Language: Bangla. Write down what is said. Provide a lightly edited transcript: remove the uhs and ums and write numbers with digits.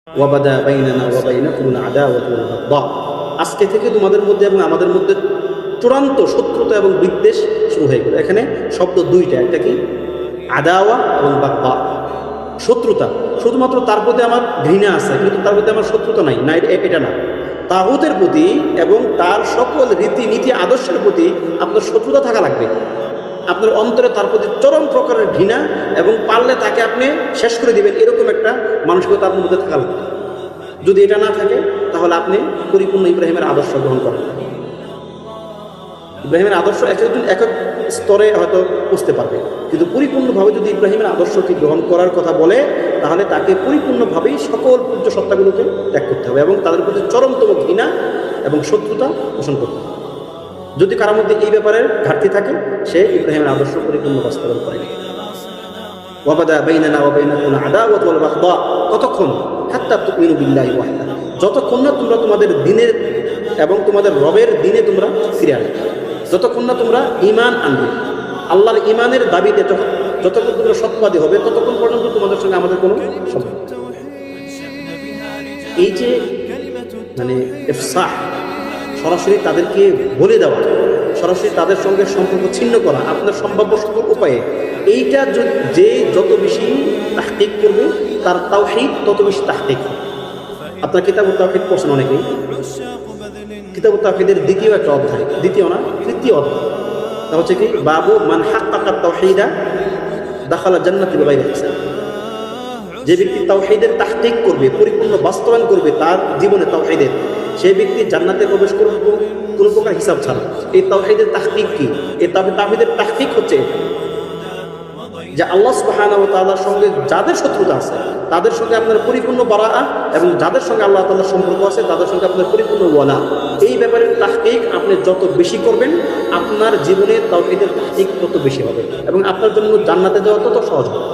ওয়াবাদা বাইনানা ওয়া বাইনাকুমুল আদাওয়াতু ওয়াল বাগদা, আজকে থেকে তোমাদের মধ্যে এবং আমাদের মধ্যে চূড়ান্ত শত্রুতা এবং বিদ্বেষ শুরু হয়ে গেল। এখানে শব্দ দুইটা, একটা কি আদাওয়া এবং বাগদা, শত্রুতা। শুধুমাত্র তার প্রতি আমার ঘৃণা আছে, কিন্তু তার প্রতি আমার শত্রুতা নাই, এটা না। তাগুতের প্রতি এবং তার সকল রীতিনীতি আদর্শের প্রতি আপনার শত্রুতা থাকা লাগবে। আপনার অন্তরে তার প্রতি চরম প্রকারের ঘৃণা এবং পারলে তাকে আপনি শেষ করে দিবেন, এরকম একটা মানসিকতা আপনার মধ্যে থাকা লাগবে। যদি এটা না থাকে তাহলে আপনি পরিপূর্ণ ইব্রাহিমের আদর্শ গ্রহণ করেন। ইব্রাহিমের আদর্শ একজন এক স্তরে হয়তো বুঝতে পারবে, কিন্তু পরিপূর্ণভাবে যদি ইব্রাহিমের আদর্শকে গ্রহণ করার কথা বলে, তাহলে তাকে পরিপূর্ণভাবেই সকল পূজ্য সত্তাগুলোকে ত্যাগ করতে হবে এবং তাদের প্রতি চরমতম ঘৃণা এবং শত্রুতা পোষণ করতে হবে। যদি কারোর মধ্যে এই ব্যাপারে ঘাটতি থাকে, সে ইব্রাহিমের আদর্শ পরিপূর্ণ বাস্তবায়ন করে। ওয়াবাদা বাইনানা ওয়া বাইনাকুমুল আদাওয়াতু ওয়াল বাগদা, কতক্ষণ? হাত্তা তুমিনু বিল্লাহি ওয়াহদা, যতক্ষণ না তোমরা তোমাদের দিনের এবং তোমাদের রবের দিনে তোমরা ফিরে আসবে, যতক্ষণ না তোমরা ঈমান আনবে, আল্লাহর ঈমানের দাবিতে যতক্ষণ তোমরা সত্যবাদী হবে, ততক্ষণ পর্যন্ত তোমাদের সঙ্গে আমাদের কোনো সম্পর্ক। এই যে মানে ইফসাহ, সরাসরি তাদেরকে বলে দেওয়া, সরাসরি তাদের সঙ্গে সম্পর্ক ছিন্ন করা আপনার সম্ভাব্য সকল উপায়ে, এইটা যে যত বেশি তাহকিক করবে তার তাওহীদ তত বেশি তাহকিক হবে। আপনার কিতাবুত তাওহীদ পড়ছেন অনেকেই, কিতাবুত তাওহীদের দ্বিতীয় একটা অধ্যায়, দ্বিতীয় না তৃতীয় অধ্যায়, তা হচ্ছে কি বাবু মান হাক্কাকা তাওহীদা দাখালা জান্নাতি বিগাইরি হিসাব। যে ব্যক্তি তাওহীদের তাহকিক করবে, পরিপূর্ণ বাস্তবায়ন করবে তার জীবনে তাওহীদের, সেই ব্যক্তি জান্নাতে প্রবেশ করবে কোনো প্রকার হিসাব ছাড়া। এই তাওহীদের তাহকিক কি? এই তাওহীদের তাহকিক হচ্ছে যে আল্লাহ সুবহানাহু ওয়া তাআলার সঙ্গে যাদের শত্রুতা আছে তাদের সঙ্গে আপনার পরিপূর্ণ বারাআ, এবং যাদের সঙ্গে আল্লাহ তাআলার সম্পর্ক আছে তাদের সঙ্গে আপনার পরিপূর্ণ ওয়ালা। এই ব্যাপারে তাহকিক আপনি যত বেশি করবেন, আপনার জীবনে তাওহীদের তাহকিক তত বেশি হবে এবং আপনার জন্য জান্নাতে যাওয়া তত সহজ হবে।